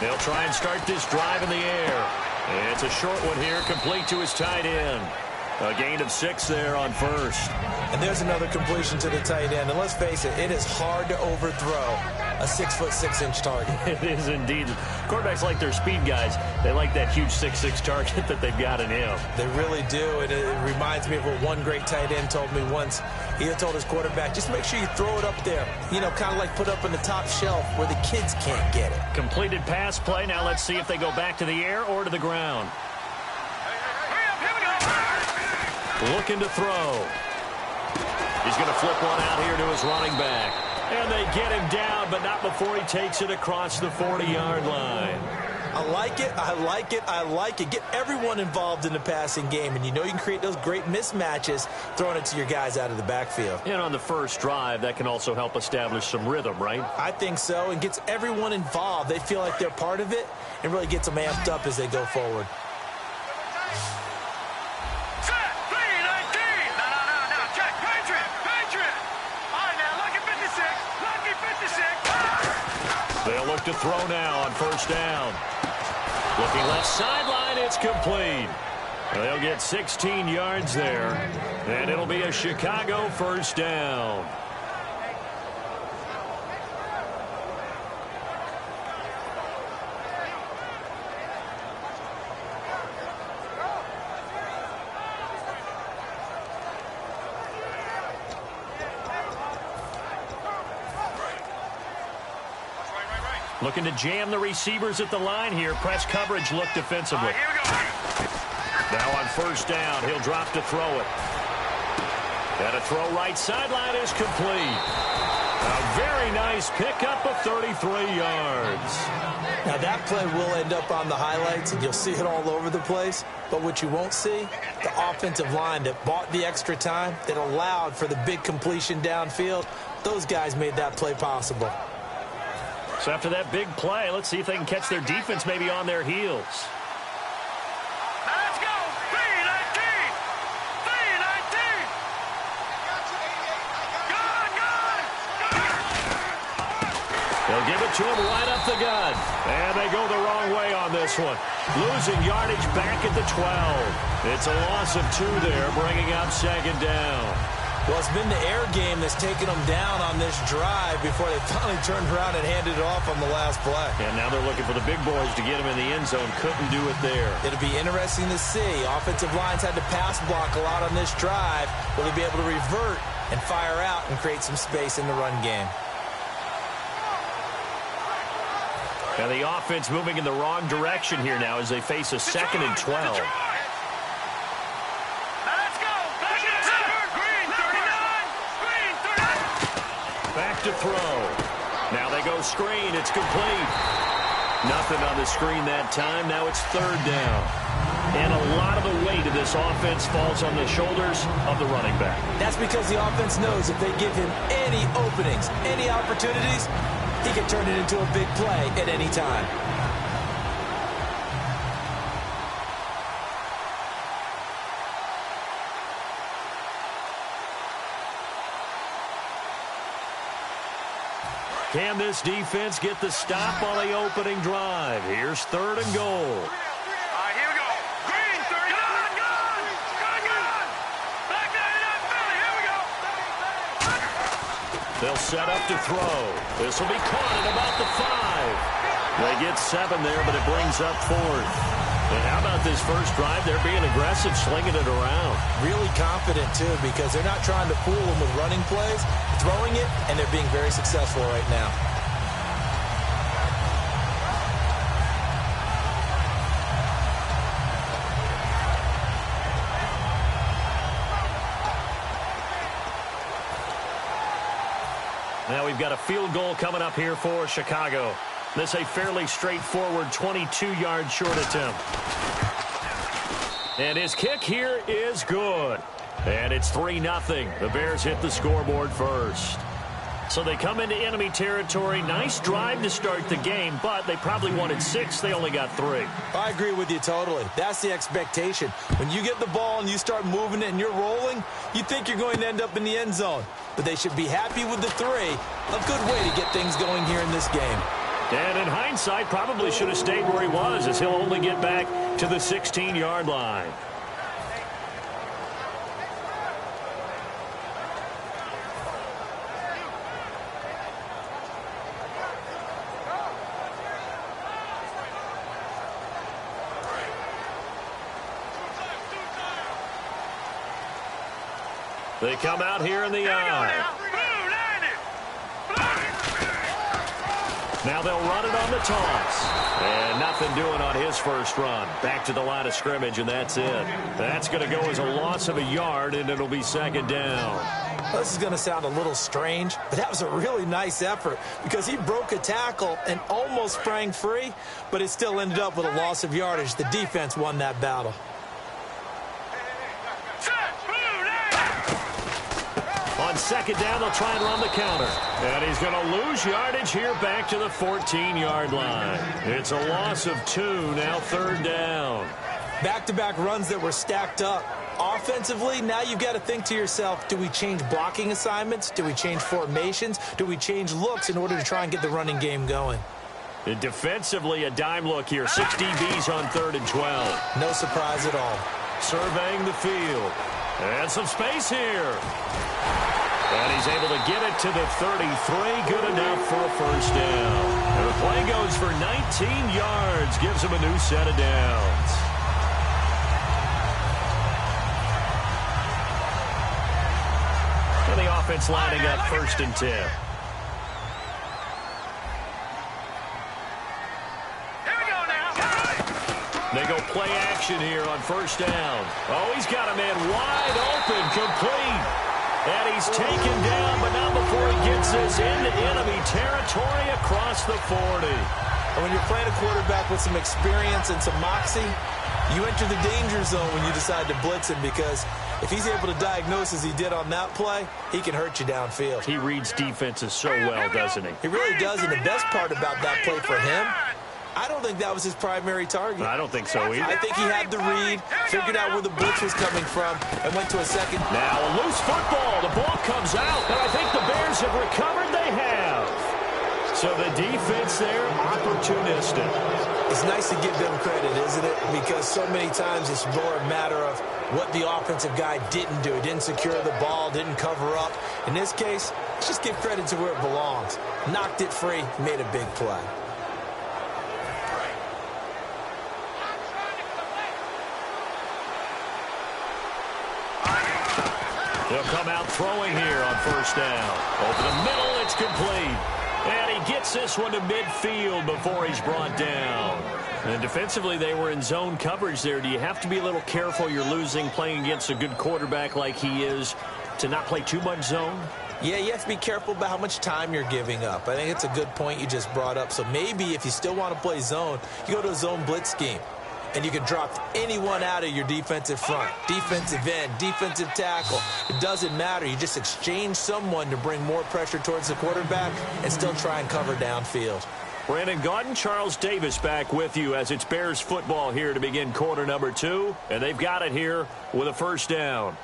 They'll try and start this drive in the air. It's a short one here, complete to his tight end. A gain of 6 there on first. And there's another completion to the tight end. And let's face it, it is hard to overthrow a 6'6" target. It is indeed. Quarterbacks like their speed guys. They like that huge 6'6" target that they've got in him. They really do. And it reminds me of what one great tight end told me once. He had told his quarterback, just make sure you throw it up there. You know, kind of like put up in the top shelf where the kids can't get it. Completed pass play. Now let's see if they go back to the air or to the ground. Looking to throw. He's going to flip one out here to his running back. And they get him down, but not before he takes it across the 40-yard line. I like it, I like it, I like it. Get everyone involved in the passing game, and you know you can create those great mismatches throwing it to your guys out of the backfield. And on the first drive, that can also help establish some rhythm, right? I think so, and gets everyone involved. They feel like they're part of it, and really gets them amped up as they go forward. They'll look to throw now on first down. Looking left sideline, it's complete. They'll get 16 yards there, and it'll be a Chicago first down. Looking to jam the receivers at the line here. Press coverage look defensively. Here we go. Now on first down, he'll drop to throw it. And a throw right sideline is complete. A very nice pickup of 33 yards. Now that play will end up on the highlights, and you'll see it all over the place. But what you won't see, the offensive line that bought the extra time, that allowed for the big completion downfield, those guys made that play possible. So after that big play, let's see if they can catch their defense maybe on their heels. Now let's go. 319. 319. They'll give it to him right up the gut. And they go the wrong way on this one. Losing yardage back at the 12. It's a loss of 2 there, bringing up second down. Well, it's been the air game that's taken them down on this drive before they finally turned around and handed it off on the last play. And now they're looking for the big boys to get him in the end zone. Couldn't do it there. It'll be interesting to see. Offensive lines had to pass block a lot on this drive. Will they be able to revert and fire out and create some space in the run game? And the offense moving in the wrong direction here now as they face a 2nd and 12. Back to throw. Now they go screen. It's complete. Nothing on the screen that time. Now it's 3rd down. And a lot of the weight of this offense falls on the shoulders of the running back. That's because the offense knows if they give him any openings, any opportunities, he can turn it into a big play at any time. Can this defense get the stop on the opening drive? Here's 3rd and goal. All right, here we go. Green, 30. Gun. Back there, Philly. Here we go. They'll set up to throw. This will be caught at about the 5. They get 7 there, but it brings up 4th. And how about this first drive? They're being aggressive, slinging it around. Really confident, too, because they're not trying to fool them with running plays, throwing it, and they're being very successful right now. Now we've got a field goal coming up here for Chicago. This a fairly straightforward 22-yard short attempt. And his kick here is good. And it's 3-0. The Bears hit the scoreboard first. So they come into enemy territory. Nice drive to start the game, but they probably wanted 6. They only got 3. I agree with you totally. That's the expectation. When you get the ball and you start moving it and you're rolling, you think you're going to end up in the end zone. But they should be happy with the 3. A good way to get things going here in this game. And in hindsight, probably should have stayed where he was, as he'll only get back to the 16-yard line. They come out here in the eye. Now they'll run it on the toss. And nothing doing on his first run. Back to the line of scrimmage, and that's it. That's going to go as a loss of a yard, and it'll be second down. Well, this is going to sound a little strange, but that was a really nice effort because he broke a tackle and almost sprang free, but it still ended up with a loss of yardage. The defense won that battle. On second down, they'll try and run the counter. And he's going to lose yardage here back to the 14-yard line. It's a loss of 2, now third down. Back-to-back runs that were stacked up. Offensively, now you've got to think to yourself, do we change blocking assignments? Do we change formations? Do we change looks in order to try and get the running game going? And defensively, a dime look here. 6 DBs on 3rd and 12. No surprise at all. Surveying the field. And some space here. And he's able to get it to the 33. Good enough for a first down. And the play goes for 19 yards. Gives him a new set of downs. And the offense lining up 1st and 10. They go play action here on first down. Oh, he's got a man wide open, complete. And he's taken down, but not before he gets this into enemy territory across the 40. And when you're playing a quarterback with some experience and some moxie, you enter the danger zone when you decide to blitz him, because if he's able to diagnose as he did on that play, he can hurt you downfield. He reads defenses so well, doesn't he? He really does, and the best part about that play for him, I don't think that was his primary target. I don't think so either. I think he had the read, figured out where the blitz was coming from, and went to a second. Now a loose football. The ball comes out, and I think the Bears have recovered. They have. So the defense there, opportunistic. It's nice to give them credit, isn't it? Because so many times it's more a matter of what the offensive guy didn't do. He didn't secure the ball, didn't cover up. In this case, let's just give credit to where it belongs. Knocked it free, made a big play. He'll come out throwing here on first down. Over the middle, it's complete. And he gets this one to midfield before he's brought down. And defensively, they were in zone coverage there. Do you have to be a little careful? You're losing playing against a good quarterback like he is to not play too much zone? Yeah, you have to be careful about how much time you're giving up. I think it's a good point you just brought up. So maybe if you still want to play zone, you go to a zone blitz scheme. And you can drop anyone out of your defensive front, defensive end, defensive tackle. It doesn't matter. You just exchange someone to bring more pressure towards the quarterback and still try and cover downfield. Brandon Gaudin, Charles Davis back with you as it's Bears football here to begin quarter number 2. And they've got it here with a first down.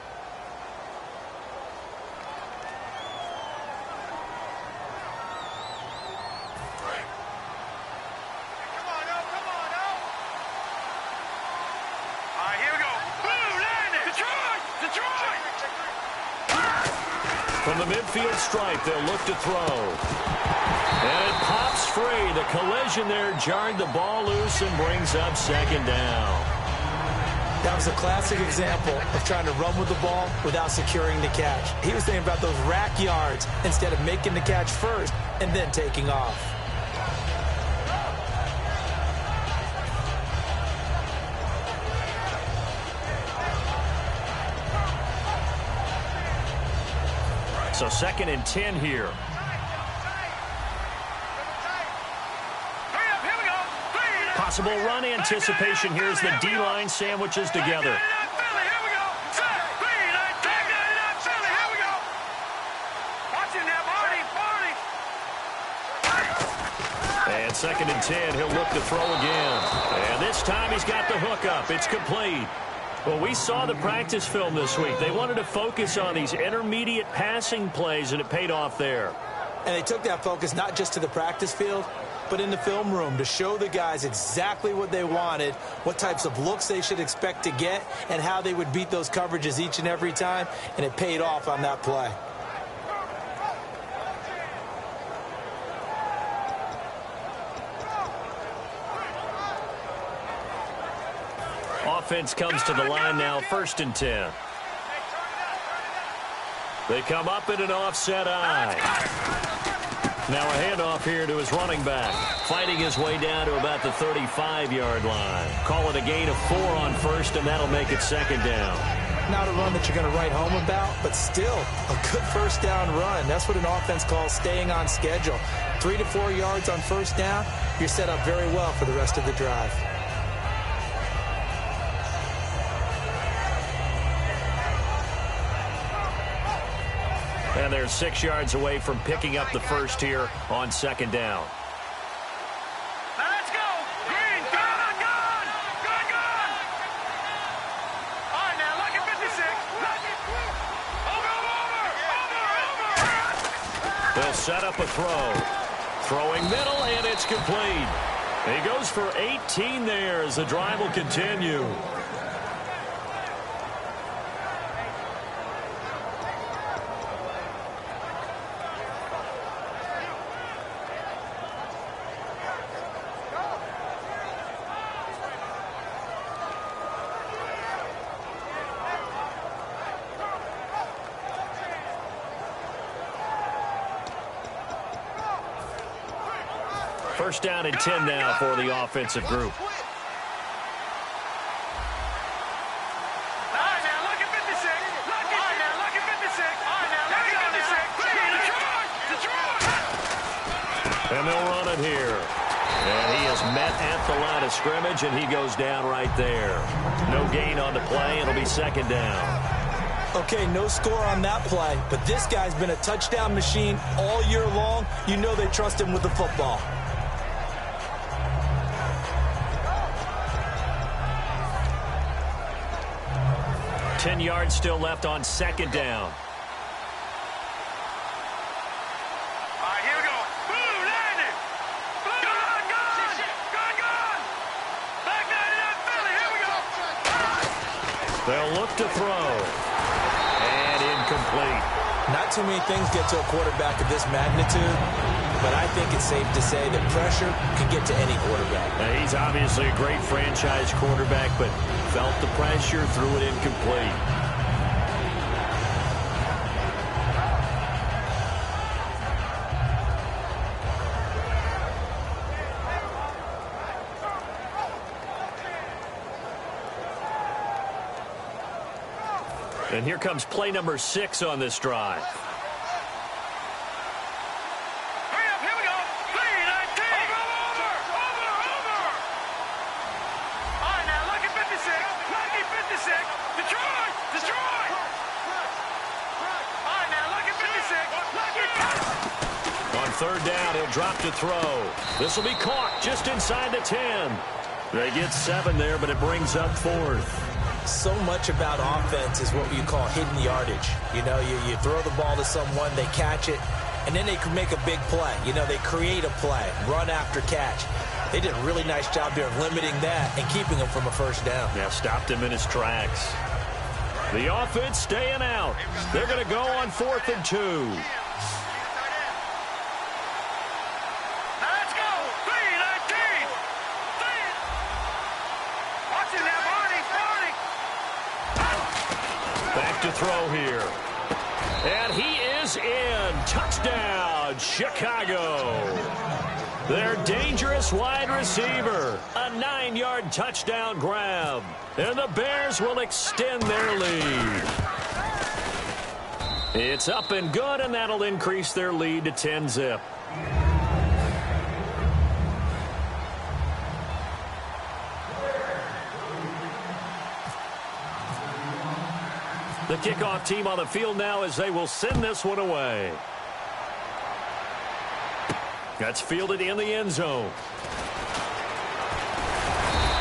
From the midfield stripe, they'll look to throw. And it pops free. The collision there jarred the ball loose and brings up second down. That was a classic example of trying to run with the ball without securing the catch. He was thinking about those rack yards instead of making the catch first and then taking off. So 2nd and 10 here. Possible run anticipation here as the D-line sandwiches together. And 2nd and 10, he'll look to throw again. And this time he's got the hook up. It's complete. Well, we saw the practice film this week. They wanted to focus on these intermediate passing plays, and it paid off there. And they took that focus not just to the practice field, but in the film room to show the guys exactly what they wanted, what types of looks they should expect to get, and how they would beat those coverages each and every time, and it paid off on that play. Offense comes to the line now, 1st and 10. They come up in an offset eye. Now a handoff here to his running back. Fighting his way down to about the 35-yard line. Call it a gain of 4 on 1st, and that'll make it 2nd down. Not a run that you're going to write home about, but still a good 1st down run. That's what an offense calls staying on schedule. 3 to 4 yards on 1st down, you're set up very well for the rest of the drive. And they're 6 yards away from picking up the 1st here on 2nd down. Now let's go. Green, gone. All right, now, look at 56. Over. They'll set up a throw. Throwing middle, and it's complete. He goes for 18 there as the drive will continue. First down and 10 now for the offensive group. All right, now, look at 56. Look at 56. And they'll run it here. And he is met at the line of scrimmage, and he goes down right there. No gain on the play. It'll be 2nd down. Okay, no score on that play, but this guy's been a touchdown machine all year long. You know they trust him with the football. Ten yards still left on 2nd down. All right, here we go. Boom, landed. Gone. Back down to that Philly. Here we go. They'll look to throw. And incomplete. Not too many things get to a quarterback of this magnitude, but I think it's safe to say that pressure can get to any quarterback. Now, he's obviously a great franchise quarterback, but felt the pressure, threw it incomplete. And here comes play number 6 on this drive. Hurry up, here we go. 3-19. Over. All right, now, look at 56. Lucky 56. Detroit. All right, now, look at 56. Lucky. On 3rd down, he'll drop to throw. This will be caught just inside the 10. They get 7 there, but it brings up 4th. So much about offense is what you call hidden yardage. You know, you throw the ball to someone, they catch it, and then they can make a big play. You know, they create a play, run after catch. They did a really nice job there of limiting that and keeping him from a 1st down. Yeah, stopped him in his tracks. The offense staying out. They're going to go on 4th and 2. Back to throw here. And he is in. Touchdown, Chicago. Their dangerous wide receiver. A 9-yard touchdown grab. And the Bears will extend their lead. It's up and good, and that'll increase their lead to 10-zip. The kickoff team on the field now as they will send this one away. That's fielded in the end zone.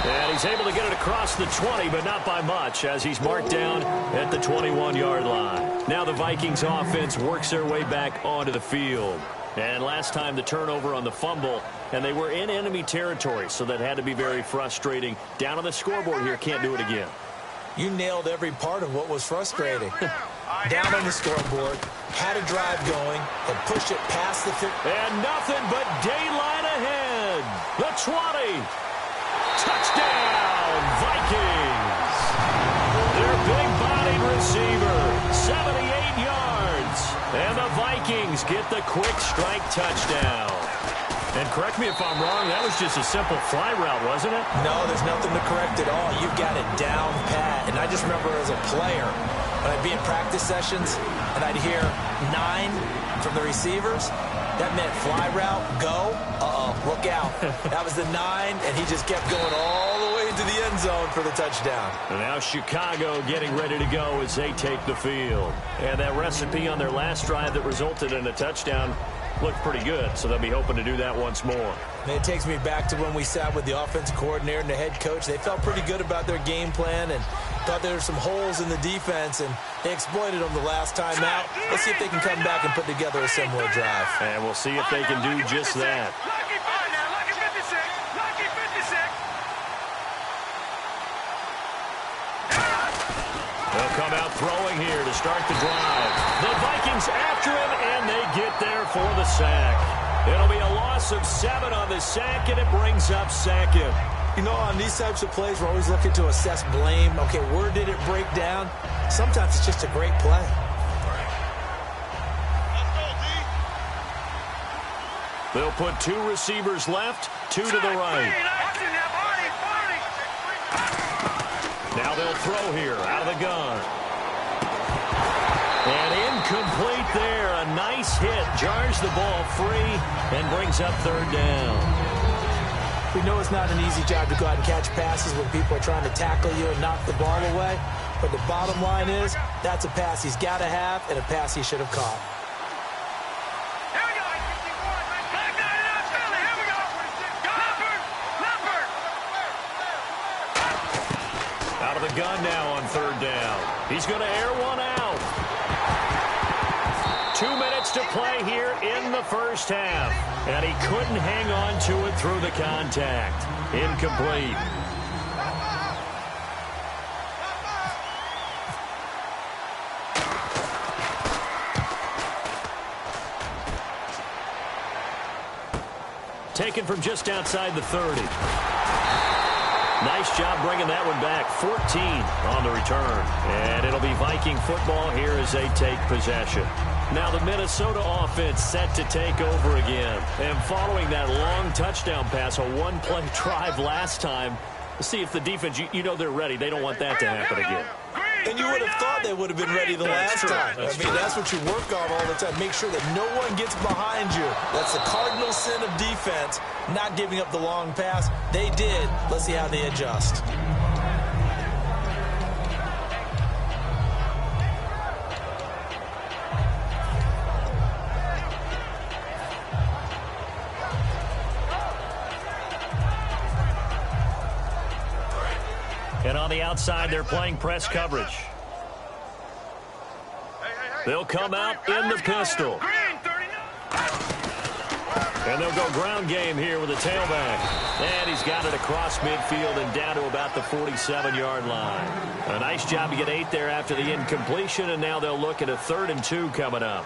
And he's able to get it across the 20, but not by much, as he's marked down at the 21-yard line. Now the Vikings offense works their way back onto the field. And last time the turnover on the fumble, and they were in enemy territory, so that had to be very frustrating. Down on the scoreboard here, can't do it again. You nailed every part of what was frustrating. Down on the scoreboard, had a drive going, and pushed it past the... And nothing but daylight ahead. The 20. Touchdown, Vikings. Their big-bodied receiver, 78 yards. And the Vikings get the quick strike touchdown. And correct me if I'm wrong, that was just a simple fly route, wasn't it? No, there's nothing to correct at all. You've got it down pat. And I just remember as a player, when I'd be in practice sessions, and I'd hear 9 from the receivers, that meant fly route, go, look out. That was the 9, and he just kept going all the way into the end zone for the touchdown. And now Chicago getting ready to go as they take the field. And that recipe on their last drive that resulted in a touchdown looked pretty good, so they'll be hoping to do that once more. And it takes me back to when we sat with the offensive coordinator and the head coach. They felt pretty good about their game plan and thought there were some holes in the defense, and they exploited them the last time out. Let's see if they can come back and put together a similar drive. And we'll see if they can do just that. Lucky 56. Lucky 56. They'll come out throwing here to start the drive. The Vikings after him, and they get there for the sack. It'll be a loss of 7 on the sack, and it brings up second. You know, on these types of plays, we're always looking to assess blame. Okay, where did it break down? Sometimes it's just a great play. They'll put 2 receivers left, 2 to the right. Now they'll throw here out of the gun. And incomplete there. A nice hit. Jars the ball free and brings up third down. We know it's not an easy job to go out and catch passes when people are trying to tackle you and knock the ball away. But the bottom line is, that's a pass he's got to have and a pass he should have caught. Out of the gun now on third down. He's going to air one out. 2 minutes to play here in the first half. And he couldn't hang on to it through the contact. Incomplete. Taken from just outside the 30. Nice job bringing that one back. 14 on the return. And it'll be Viking football here as they take possession. Now the Minnesota offense set to take over again. And following that long touchdown pass, a one-play drive last time, let's see if the defense, you know they're ready. They don't want that to happen again. And you would have thought they would have been ready the last time. That's what you work on all the time. Make sure that no one gets behind you. That's the cardinal sin of defense, not giving up the long pass. They did. Let's see how they adjust. And on the outside, they're playing press coverage. They'll come out in the pistol. And they'll go ground game here with a tailback. And he's got it across midfield and down to about the 47-yard line. A nice job to get 8 there after the incompletion, and now they'll look at a 3rd and 2 coming up.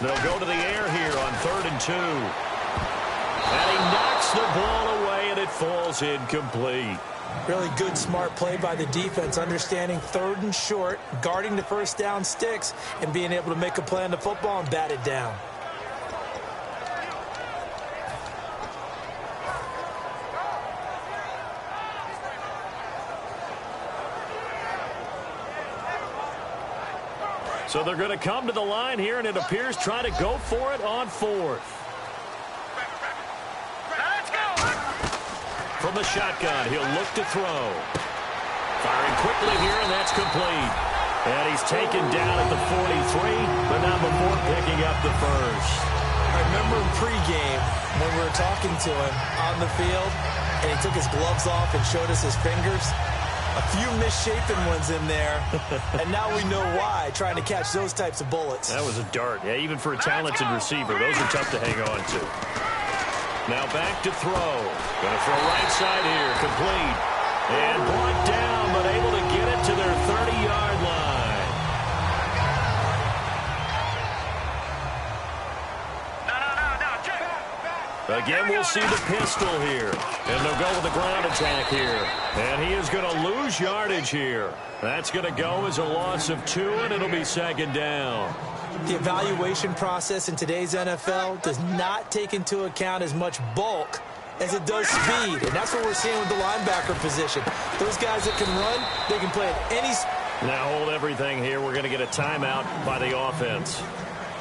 They'll go to the air here on 3rd and 2. And he knocks the ball away, and it falls incomplete. Really good, smart play by the defense, understanding 3rd and short, guarding the first down sticks, and being able to make a play on the football and bat it down. So they're going to come to the line here, and it appears try to go for it on 4th. From the shotgun, he'll look to throw. Firing quickly here, and that's complete. And he's taken down at the 43, but not before picking up the first. I remember in pregame when we were talking to him on the field, and he took his gloves off and showed us his fingers. A few misshapen ones in there, and now we know why, trying to catch those types of bullets. That was a dart. Yeah, even for a talented receiver, those are tough to hang on to. Now back to throw. Going to throw right side here, complete. And brought down, but able to get it to their 30-yard line. Again, we'll see the pistol here. And they'll go with the ground attack here. And he is going to lose yardage here. That's going to go as a loss of 2, and it'll be second down. The evaluation process in today's NFL does not take into account as much bulk as it does speed. And that's what we're seeing with the linebacker position. Those guys that can run, they can play at any speed. Now hold everything here. We're going to get a timeout by the offense.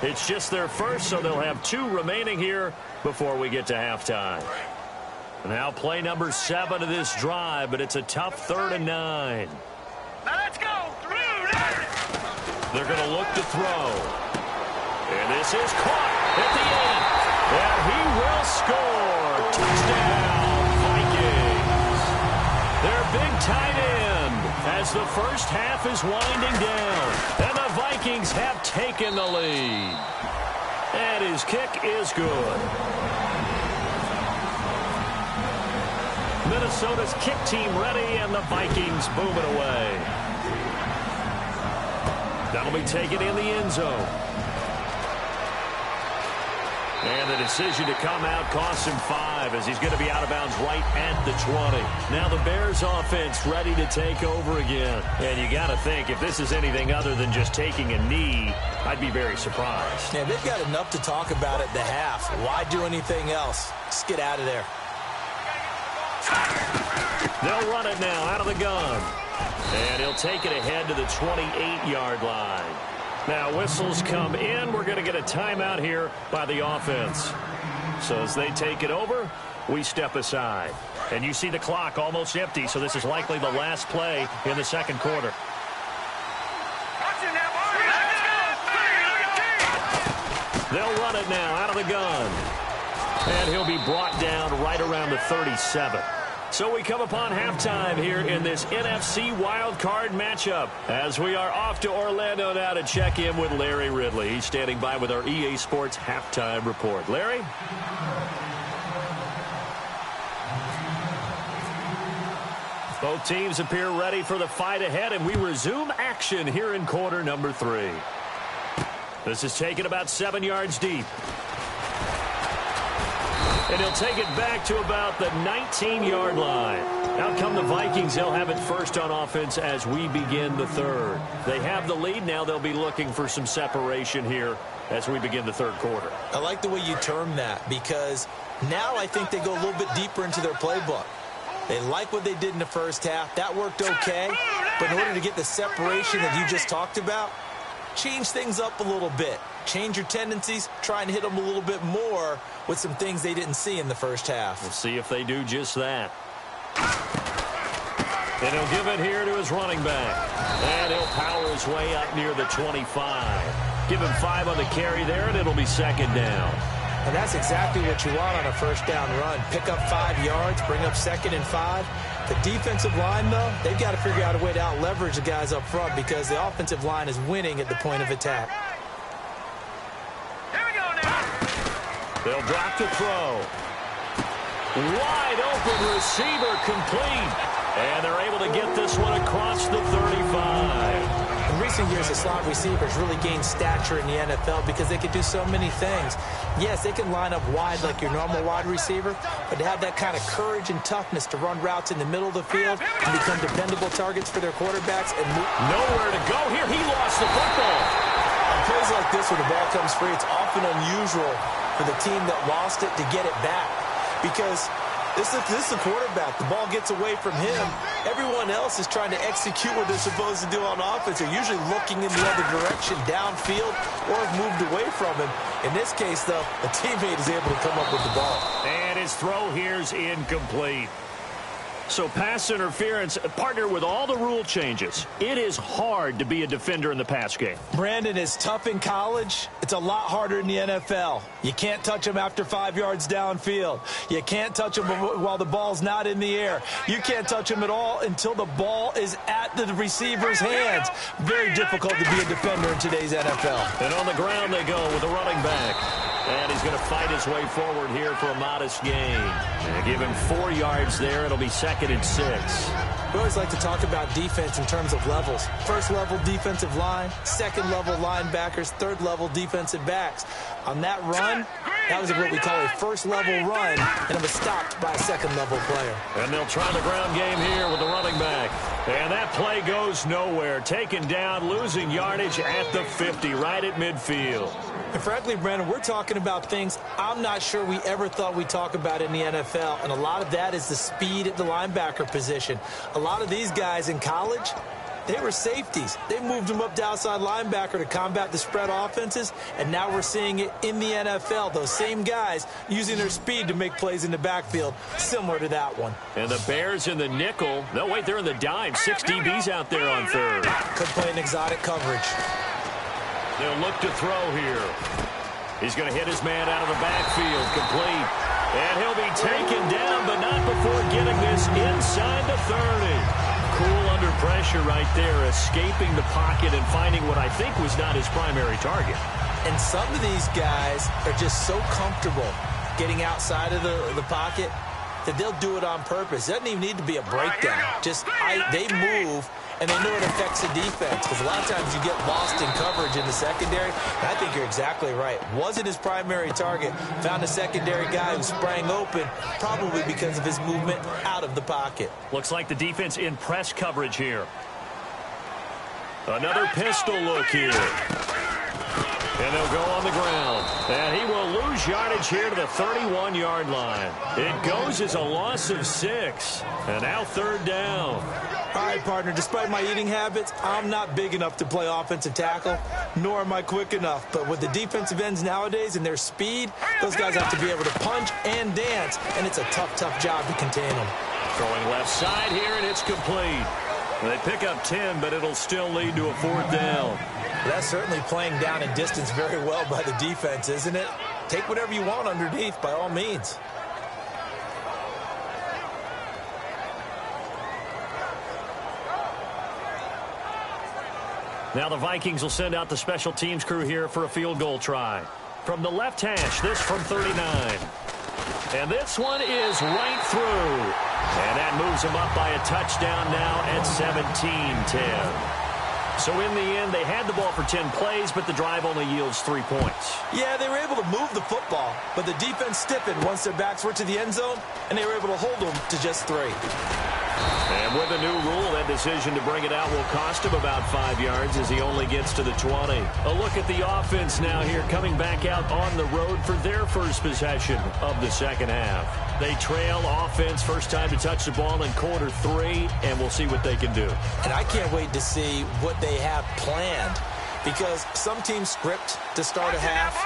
It's just their first, so they'll have 2 remaining here before we get to halftime. Now play number 7 of this drive, but it's a tough 3rd and 9. Now let's go. They're going to look to throw. And this is caught at the 8. And he will score. Touchdown, Vikings. Their big tight end as the first half is winding down. And the Vikings have taken the lead. And his kick is good. Minnesota's kick team ready, and the Vikings boom it away. That'll be taken in the end zone. And the decision to come out costs him 5 as he's going to be out of bounds right at the 20. Now the Bears offense ready to take over again. And you got to think, if this is anything other than just taking a knee, I'd be very surprised. Yeah, they've got enough to talk about at the half. Why do anything else? Just get out of there. They'll run it now out of the gun. And he'll take it ahead to the 28-yard line. Now whistles come in. We're going to get a timeout here by the offense. So as they take it over, we step aside. And you see the clock almost empty, so this is likely the last play in the second quarter. They'll run it now out of the gun. And he'll be brought down right around the 37. So we come upon halftime here in this NFC wildcard matchup as we are off to Orlando now to check in with Larry Ridley. He's standing by with our EA Sports halftime report. Larry? Both teams appear ready for the fight ahead, and we resume action here in quarter number 3. This is taken about 7 yards deep. And he'll take it back to about the 19-yard line. Out come the Vikings. They'll have it first on offense as we begin the third. They have the lead. Now they'll be looking for some separation here as we begin the third quarter. I like the way you term that because now I think they go a little bit deeper into their playbook. They like what they did in the first half. That worked okay. But in order to get the separation that you just talked about, change things up a little bit. Change your tendencies. Try and hit them a little bit more with some things they didn't see in the first half. We'll see if they do just that. And he'll give it here to his running back. And he'll power his way up near the 25. Give him 5 on the carry there, and it'll be second down. And that's exactly what you want on a first down run. Pick up 5 yards, bring up 2nd and 5. The defensive line, though, they've got to figure out a way to out-leverage the guys up front because the offensive line is winning at the point of attack. Here we go now. They'll drop to throw. Wide open receiver complete. And they're able to get this one across the 35. In recent years, the slot receivers really gained stature in the NFL because they can do so many things. Yes, they can line up wide like your normal wide receiver, but they have that kind of courage and toughness to run routes in the middle of the field and become dependable targets for their quarterbacks. And nowhere to go here. He lost the football. On plays like this where the ball comes free, it's often unusual for the team that lost it to get it back because this is the quarterback. The ball gets away from him. Everyone else is trying to execute what they're supposed to do on offense. They're usually looking in the other direction, downfield, or have moved away from him. In this case, though, a teammate is able to come up with the ball. And his throw here's incomplete. So pass interference, partner with all the rule changes. It is hard to be a defender in the pass game. Brandon, is tough in college. It's a lot harder in the NFL. You can't touch them after 5 yards downfield. You can't touch them while the ball's not in the air. You can't touch them at all until the ball is at the receiver's hands. Very difficult to be a defender in today's NFL. And on the ground they go with a running back. And he's going to fight his way forward here for a modest gain. And give him 4 yards there. It'll be 2nd and 6. We always like to talk about defense in terms of levels. First level defensive line, second level linebackers, third level defensive backs. On that run, that was what we call a first level run, and it was stopped by a second level player. And they'll try the ground game here with the running back. And that play goes nowhere. Taken down, losing yardage at the 50, right at midfield. And frankly, Brandon, we're talking about things I'm not sure we ever thought we'd talk about in the NFL. And a lot of that is the speed at the linebacker position. A lot of these guys in college, they were safeties. They moved them up to outside linebacker to combat the spread offenses. And now we're seeing it in the NFL. Those same guys using their speed to make plays in the backfield, similar to that one. And the Bears in the nickel. No, wait, they're in the dime. 6 DBs out there on third. Could play an exotic coverage. They'll look to throw here. He's going to hit his man out of the backfield, complete. And he'll be taken down, but not before getting this inside the 30. Cool under pressure right there, escaping the pocket and finding what I think was not his primary target. And some of these guys are just so comfortable getting outside of the pocket that they'll do it on purpose. It doesn't even need to be a breakdown. Just they move, and they know it affects the defense, because a lot of times you get lost in coverage in the secondary. And I think you're exactly right. Wasn't his primary target. Found a secondary guy who sprang open, probably because of his movement out of the pocket. Looks like the defense in press coverage here. Another pistol look here. And they'll go on the ground. And he will lose yardage here to the 31-yard line. It goes as a loss of 6. And now 3rd down. All right, partner, despite my eating habits, I'm not big enough to play offensive tackle, nor am I quick enough. But with the defensive ends nowadays and their speed, those guys have to be able to punch and dance, and it's a tough, tough job to contain them. Throwing left side here, and it's complete. They pick up 10, but it'll still lead to a 4th down. That's certainly playing down and distance very well by the defense, isn't it? Take whatever you want underneath, by all means. Now the Vikings will send out the special teams crew here for a field goal try. From the left hash, this from 39. And this one is right through. And that moves them up by a touchdown now at 17-10. So in the end, they had the ball for 10 plays, but the drive only yields 3 points. Yeah, they were able to move the football, but the defense stiffened once their backs were to the end zone, and they were able to hold them to just 3. And with a new rule, that decision to bring it out will cost him about 5 yards as he only gets to the 20. A look at the offense now here, coming back out on the road for their first possession of the second half. They trail offense, first time to touch the ball in quarter 3, and we'll see what they can do. And I can't wait to see what they have planned, because some teams script to start a half.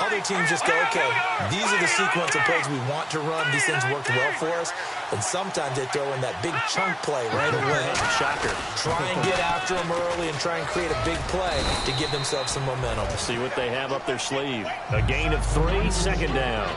Other teams just go, okay, these are the sequence of plays we want to run. These things worked well for us. And sometimes they throw in that big chunk play right away. Shocker. Try and get after them early and try and create a big play to give themselves some momentum. See what they have up their sleeve. A gain of 3, 2nd down.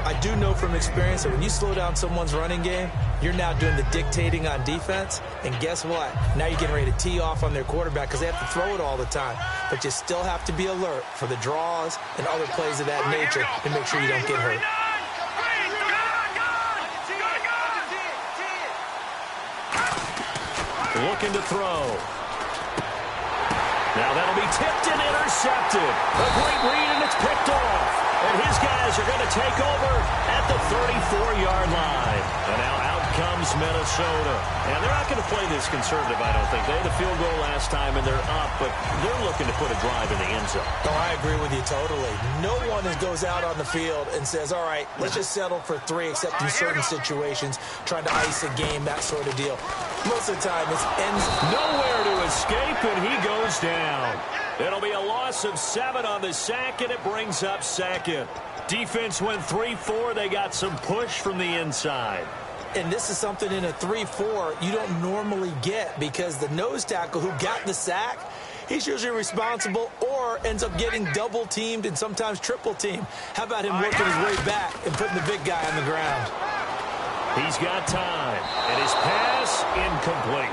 I do know from experience that when you slow down someone's running game, you're now doing the dictating on defense. And guess what? Now you're getting ready to tee off on their quarterback because they have to throw it all the time. But you still have to be alert for the draws and other plays of that nature and make sure you don't get hurt. Looking to throw. Now that'll be tipped and intercepted. A great read, and it's picked off. And his guys are going to take over at the 34-yard line. And now out comes Minnesota. And they're not going to play this conservative, I don't think. They had a field goal last time, and they're up, but they're looking to put a drive in the end zone. Oh, I agree with you totally. No one goes out on the field and says, all right, let's just settle for 3, except in certain situations, trying to ice a game, that sort of deal. Most of the time, it ends nowhere to escape, and he goes down. It'll be a loss of 7 on the sack, and it brings up 2nd. Defense went 3-4. They got some push from the inside. And this is something in a 3-4 you don't normally get because the nose tackle who got the sack, he's usually responsible or ends up getting double-teamed and sometimes triple-teamed. How about him working his way back and putting the big guy on the ground? He's got time, and his pass incomplete.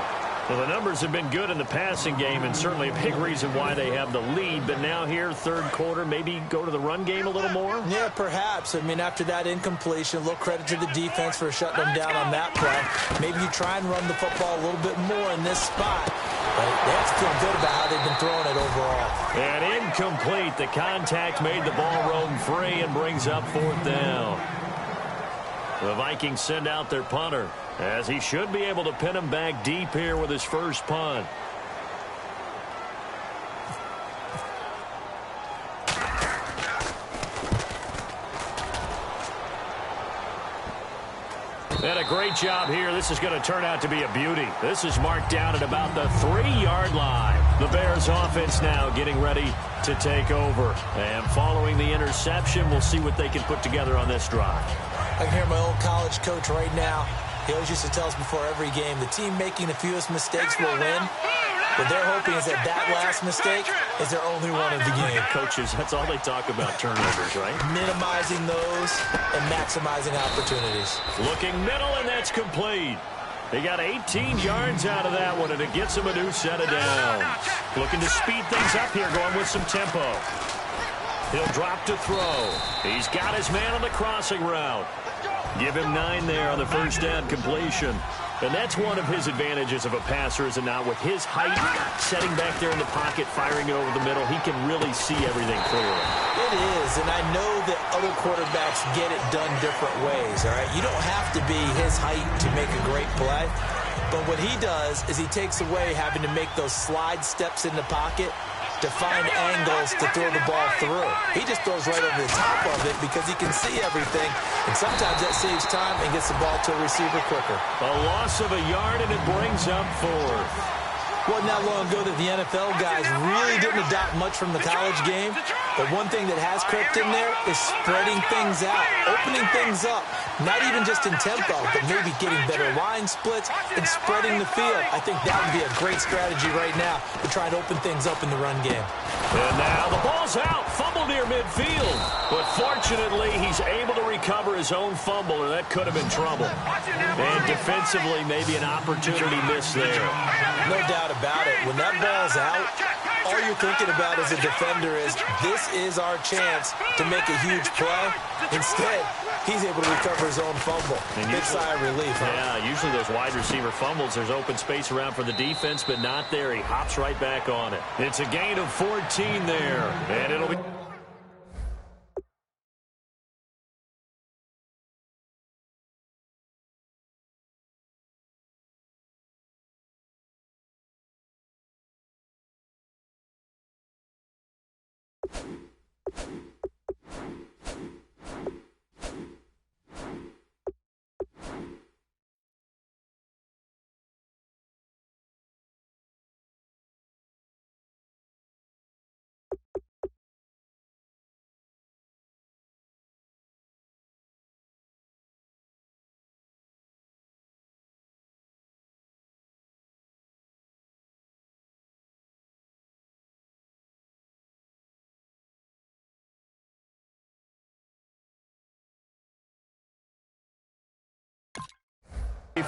Well, the numbers have been good in the passing game and certainly a big reason why they have the lead. But now here, third quarter, maybe go to the run game a little more? Yeah, perhaps. I mean, after that incompletion, a little credit to the defense for shutting them down on that play. Maybe you try and run the football a little bit more in this spot. But they have to feel good about how they've been throwing it overall. And incomplete. The contact made the ball roam free and brings up fourth down. The Vikings send out their punter, as he should be able to pin him back deep here with his first punt. And a great job here. This is going to turn out to be a beauty. This is marked down at about the 3-yard line. The Bears offense now getting ready to take over. And following the interception, we'll see what they can put together on this drive. I can hear my old college coach right now. He always used to tell us before every game, the team making the fewest mistakes will win. What they're hoping is that last mistake is their only one of the game. Coaches, that's all they talk about, turnovers, right? Minimizing those and maximizing opportunities. Looking middle, and that's complete. They got 18 yards out of that one, and it gets them a new set of downs. Looking to speed things up here, going with some tempo. He'll drop to throw. He's got his man on the crossing route. Give him 9 there on the first down completion. And that's one of his advantages of a passer, is it not? With his height, setting back there in the pocket, firing it over the middle, he can really see everything clearly. It is, and I know that other quarterbacks get it done different ways, all right? You don't have to be his height to make a great play. But what he does is he takes away having to make those slide steps in the pocket to find angles to throw the ball through. He just throws right over the top of it because he can see everything, and sometimes that saves time and gets the ball to a receiver quicker. A loss of a yard, and it brings up fourth. Wasn't that long ago that the NFL guys really didn't adopt much from the college game, but one thing that has crept in there is spreading things out, opening things up, not even just in tempo, but maybe getting better line splits and spreading the field. I think that would be a great strategy right now to try and open things up in the run game. And now the ball's out, fumble near midfield. But fortunately, he's able to recover his own fumble, or that could have been trouble. And defensively, maybe an opportunity missed there. No doubt about it. When that ball's out, all you're thinking about as a defender is, this is our chance to make a huge play. Instead, he's able to recover his own fumble. Big sigh of relief, huh? Yeah, usually those wide receiver fumbles, there's open space around for the defense, but not there. He hops right back on it. It's a gain of 14 there, and it'll be...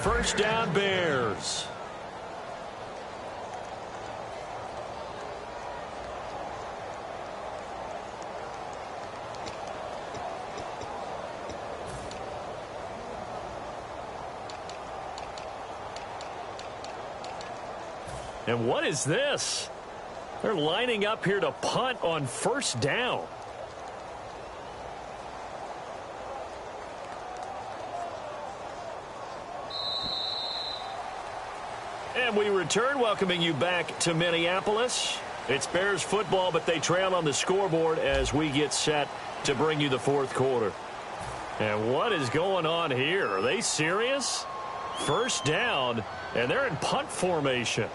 First down, Bears. And what is this? They're lining up here to punt on first down. And we return, welcoming you back to Minneapolis. It's Bears football, but they trail on the scoreboard as we get set to bring you the fourth quarter. And what is going on here? Are they serious? First down, and they're in punt formation.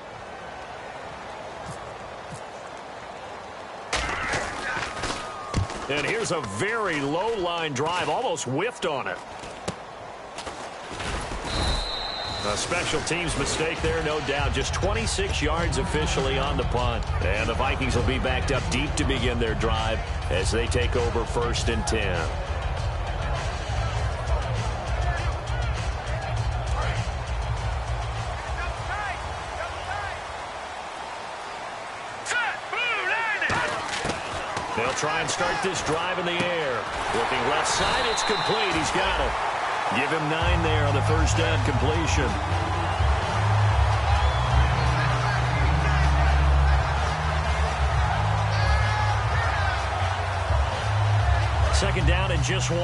And here's a very low line drive, almost whiffed on it. A special teams mistake there, no doubt. Just 26 yards officially on the punt. And the Vikings will be backed up deep to begin their drive as they take over 1st and 10. They'll try and start this drive in the air. Looking left side, it's complete. He's got it. Give him 9 there on the first down completion. Second down and just 1.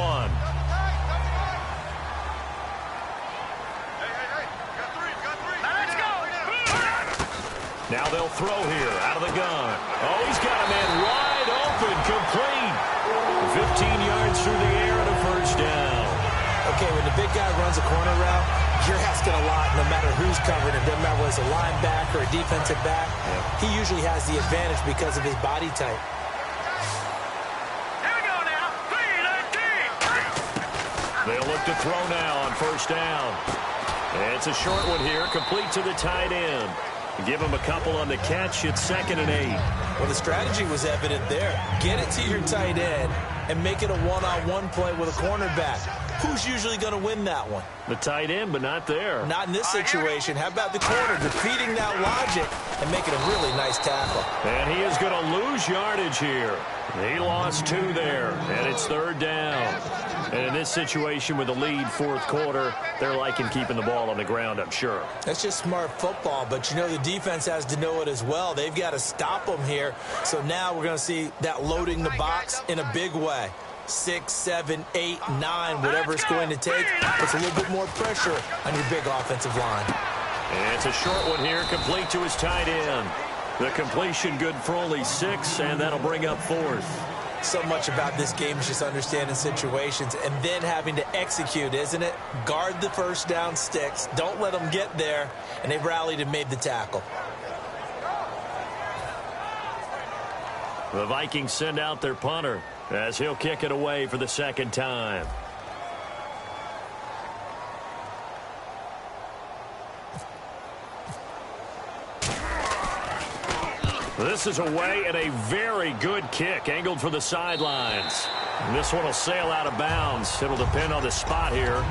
Now they'll throw here out of the gun. Oh, he's got a man wide open, complete. 15 yards through the air and a first down. Okay, when the big guy runs a corner route, you're asking a lot no matter who's covering him. Doesn't matter whether it's a linebacker or a defensive back. Yeah. He usually has the advantage because of his body type. Here we go now. 3-19. They'll look to throw now on first down. It's a short one here, complete to the tight end. Give him a couple on the catch. It's 2nd and 8. Well, the strategy was evident there. Get it to your tight end and make it a one-on-one play with a cornerback. Who's usually going to win that one? The tight end, but not there. Not in this situation. How about the corner defeating that logic and making a really nice tackle? And he is going to lose yardage here. He lost 2 there, and it's 3rd down. And in this situation with the lead 4th quarter, they're liking keeping the ball on the ground, I'm sure. That's just smart football, but you know the defense has to know it as well. They've got to stop them here. So now we're going to see that loading the box in a big way. 6, 7, 8, 9, whatever it's going to take. Puts a little bit more pressure on your big offensive line. And it's a short one here, complete to his tight end. The completion good for only 6, and that'll bring up 4th. So much about this game is just understanding situations and then having to execute, isn't it? Guard the first down sticks. Don't let them get there. And they rallied and made the tackle. The Vikings send out their punter as he'll kick it away for the 2nd time. This is away and a very good kick angled for the sidelines. And this one will sail out of bounds. It'll depend on the spot here.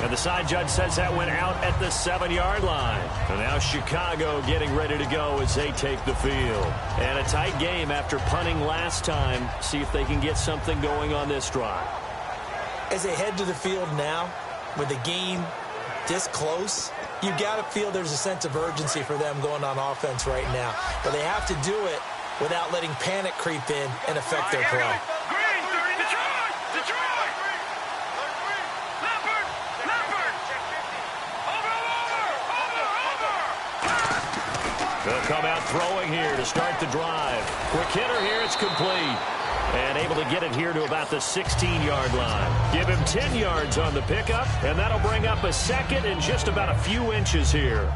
And the side judge says that went out at the 7-yard line. And now Chicago getting ready to go as they take the field. And a tight game after punting last time. See if they can get something going on this drive. As they head to the field now, with the game this close, you've got to feel there's a sense of urgency for them going on offense right now. But they have to do it without letting panic creep in and affect their play. Green, Detroit! Leopard! Over! They'll come out throwing here to start the drive. Quick hitter here, it's complete. And able to get it here to about the 16-yard line. Give him 10 yards on the pickup, and that'll bring up a 2nd and just about a few inches here.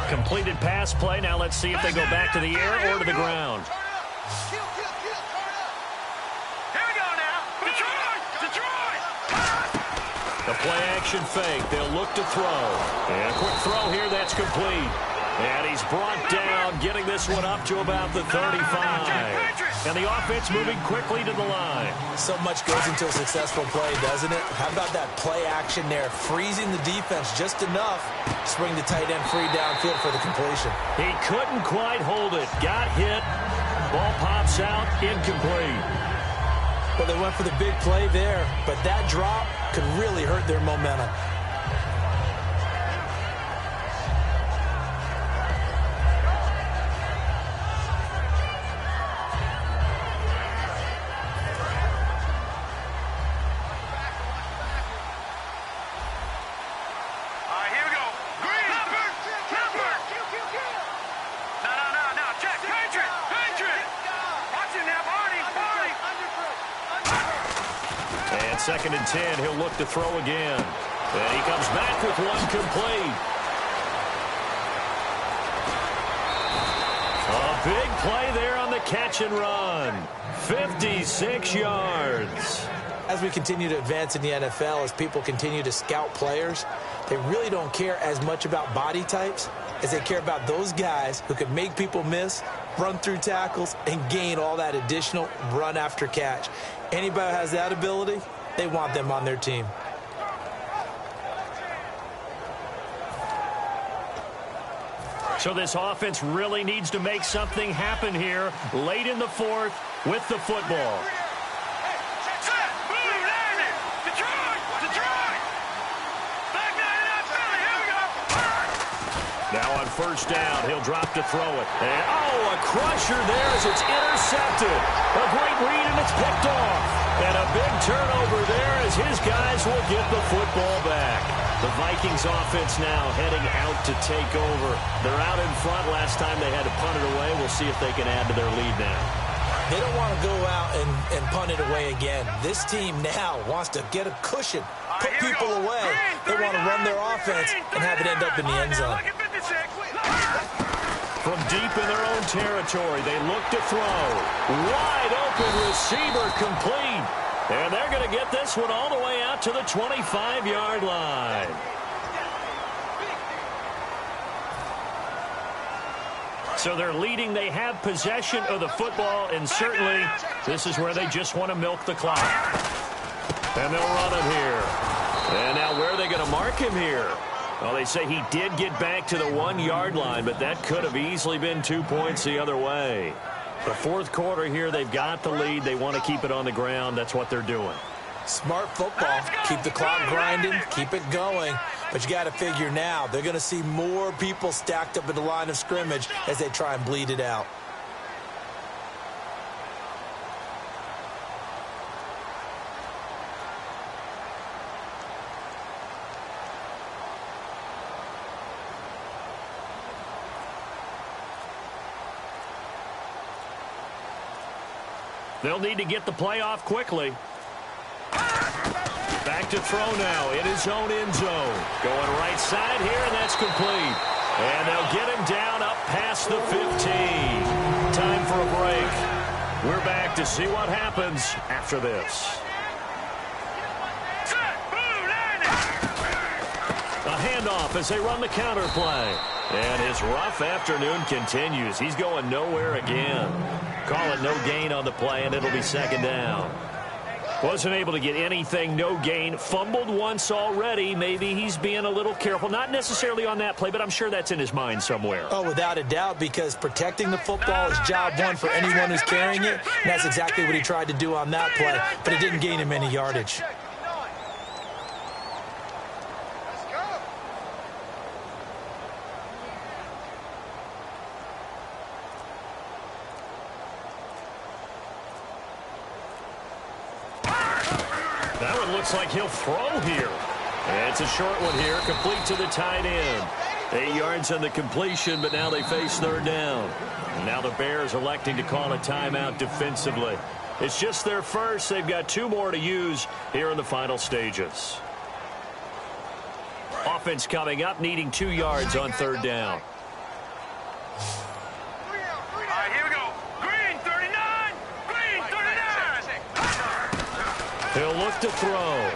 Completed pass play. Now let's see if they go back to the air or to the ground. Here we go now. Detroit! The play action fake. They'll look to throw. And a quick throw here. That's complete. And he's brought down, getting this one up to about the 35. And the offense moving quickly to the line. So much goes into a successful play, doesn't it? How about that play action there? Freezing the defense just enough to bring the tight end free downfield for the completion. He couldn't quite hold it. Got hit. Ball pops out. Incomplete. Well, they went for the big play there, but that drop could really hurt their momentum. Second and 10, he'll look to throw again. And he comes back with one complete. A big play there on the catch and run. 56 yards. As we continue to advance in the NFL, as people continue to scout players, they really don't care as much about body types as they care about those guys who can make people miss, run through tackles, and gain all that additional run after catch. Anybody who has that ability, they want them on their team. So this offense really needs to make something happen here late in the fourth with the football. Now on first down, he'll drop to throw it. And, a crusher there as it's intercepted. A great read, and it's picked off. And a big turnover there as his guys will get the football back. The Vikings offense now heading out to take over. They're out in front. Last time they had to punt it away. We'll see if they can add to their lead now. They don't want to go out and punt it away again. This team now wants to get a cushion, put people away. They want to run their offense and have it end up in the end zone. From deep in their own territory, they look to throw. Wide open receiver complete. And they're going to get this one all the way out to the 25-yard line. So they're leading. They have possession of the football, and certainly this is where they just want to milk the clock. And they'll run him here. And now where are they going to mark him here? Well, they say he did get back to the 1-yard line, but that could have easily been 2 points the other way. The fourth quarter here, they've got the lead. They want to keep it on the ground. That's what they're doing. Smart football. Keep the clock grinding. Keep it going. But you got to figure now, they're going to see more people stacked up at the line of scrimmage as they try and bleed it out. They'll need to get the play off quickly. Back to throw now in his own end zone. Going right side here, and that's complete. And they'll get him down up past the 15. Time for a break. We're back to see what happens after this. A handoff as they run the counter play. And his rough afternoon continues. He's going nowhere again. Call it no gain on the play, and it'll be second down. Wasn't able to get anything, no gain. Fumbled once already. Maybe he's being a little careful. Not necessarily on that play, but I'm sure that's in his mind somewhere. Oh, without a doubt, because protecting the football is job one for anyone who's carrying it. And that's exactly what he tried to do on that play, but it didn't gain him any yardage. That one looks like he'll throw here. And it's a short one here, complete to the tight end. 8 yards on the completion, but now they face third down. And now the Bears electing to call a timeout defensively. It's just their first. They've got 2 more to use here in the final stages. Offense coming up, needing 2 yards on third down. He'll look to throw.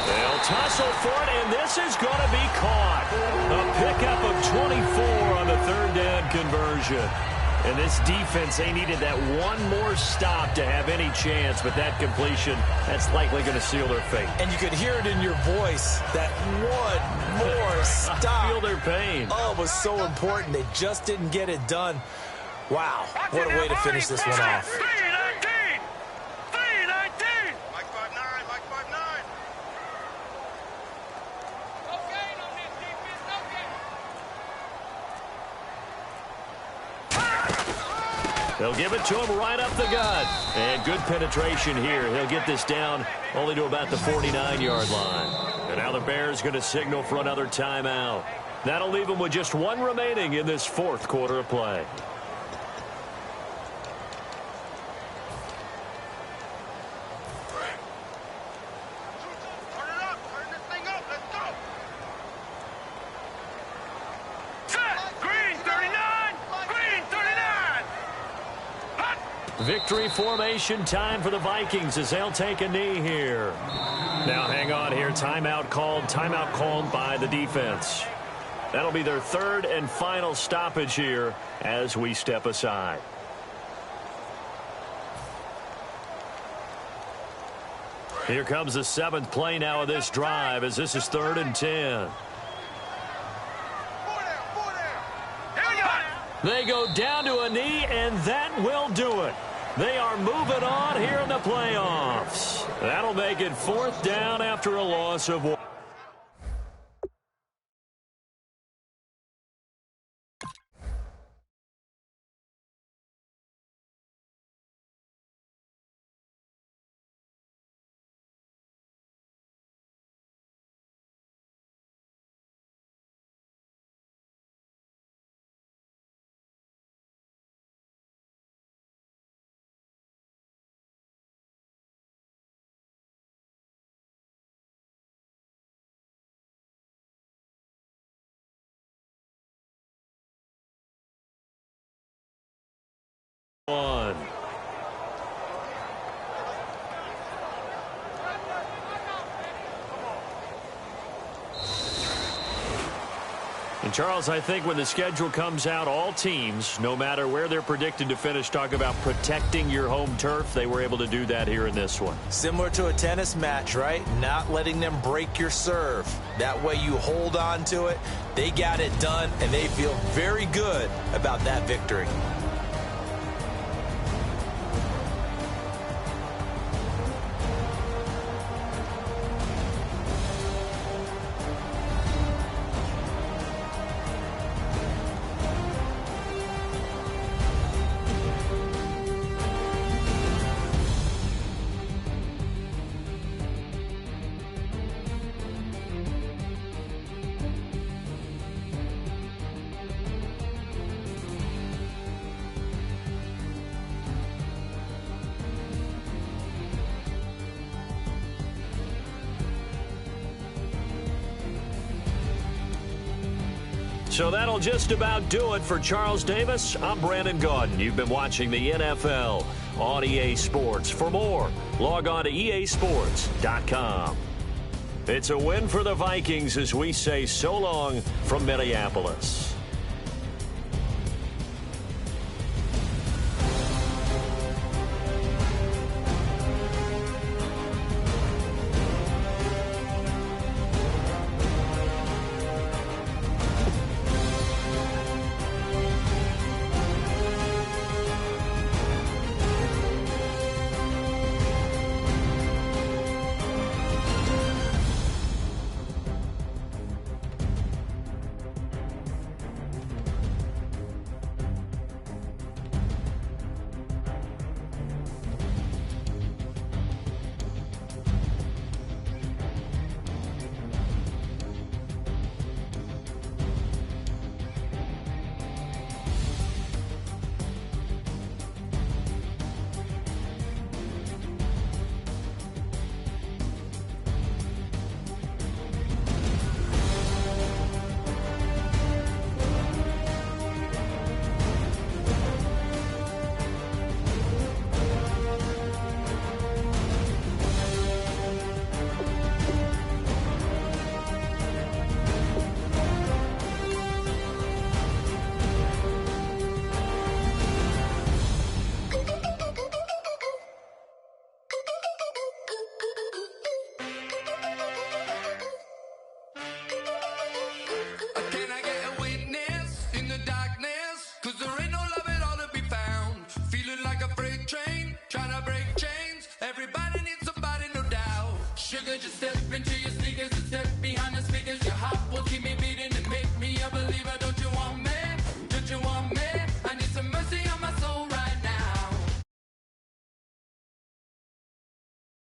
They'll tussle for it, and this is going to be caught. A pickup of 24 on the third down conversion. And this defense, they needed that one more stop to have any chance, but that completion, that's likely going to seal their fate. And you could hear it in your voice, that one more stop. I feel their pain. Oh, it was so important. They just didn't get it done. Wow, what a way to finish this one off. They'll give it to him right up the gut. And good penetration here. He'll get this down only to about the 49-yard line. And now the Bears going to signal for another timeout. That'll leave them with just 1 remaining in this fourth quarter of play. Green, Victory formation time for the Vikings as they'll take a knee here. Now hang on here. Timeout called by the defense. That'll be their third and final stoppage here as we step aside. Here comes the 7th play now of this drive as this is 3rd and 10. They go down to a knee, and that will do it. They are moving on here in the playoffs. That'll make it 4th down after a loss of 1. And Charles, I think when the schedule comes out, all teams, no matter where they're predicted to finish, talk about protecting your home turf. They were able to do that here in this one. Similar to a tennis match, right? Not letting them break your serve. That way you hold on to it. They got it done, and they feel very good about that victory. So that'll just about do it for Charles Davis. I'm Brandon Gaudin. You've been watching the NFL on EA Sports. For more, log on to easports.com. It's a win for the Vikings as we say so long from Minneapolis. Just step into your sneakers and step behind the speakers. Your heart will keep me beating and make me a believer. Don't you want me?